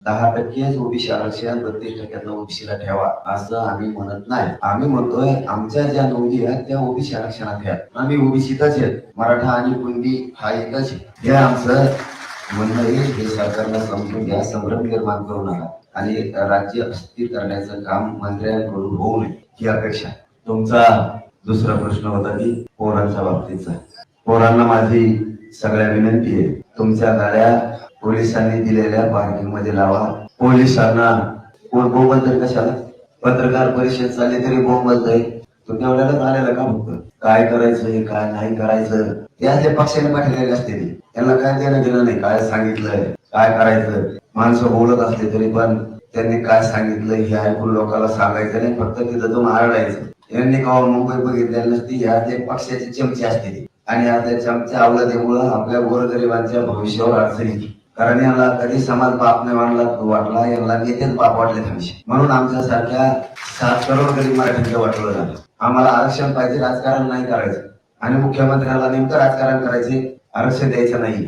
10% OBC आरक्षण 32% ओबीसीला ठेवा असं आम्ही म्हणत नाही. आम्ही म्हणतोय आमच्या ज्या नोंदी आहेत त्या ओबीसी आरक्षणात घ्या. आम्ही ओबीसीतच आहेत. मराठा आणि कुणबी हा एकच आहे. हे आमचं म्हणणं आहे. हे सरकारला समजून घ्या, संभ्रम निर्माण करू नका आणि राज्य अस्थिर करण्याचं काम मंत्र्यांकडून होऊ नये ही अपेक्षा. तुमचा दुसरा प्रश्न होता की पोरांच्या बाबतीतचा. पोरांना माझी सगळ्या विनंती आहे, तुमच्या गाड्या पोलिसांनी दिलेल्या पार्किंग मध्ये लावा. पोलिसांना कोण बोंबलतोय कशाला? पत्रकार परिषद चालली तरी बोंबलतोय. तो तेवढ्यालाच आलेला का फक्त काय करायचं काय नाही करायचं त्या पक्षाने पाठवलेले असते ते. त्यांना काय देणं घेणं नाही. काय सांगितलंय काय करायचं. माणसं बोलत असले तरी पण त्यांनी काय सांगितलं हे ऐकून लोकांना सांगायचं नाही, फक्त तिथं जाऊन आरडायचं. यांनी का मुंबई बघितलेली नसती. ह्या ते पक्षाचे चमचे असते आणि आता चमच्या अवलतेमुळे आपल्या गोरगरिबांच्या भविष्यावर अडचण येते. कारण यांना कधी समाज बाप नाही वाटला, यांना नेतेच बाप वाटले थोडेसे. म्हणून आमच्यासारख्या 7 करोड गरीब मराठ्यांचं वाटलं झालं. आम्हाला आरक्षण पाहिजे, राजकारण नाही करायचं आणि मुख्यमंत्र्याला नेमकं राजकारण करायचे, आरक्षण द्यायचं नाही.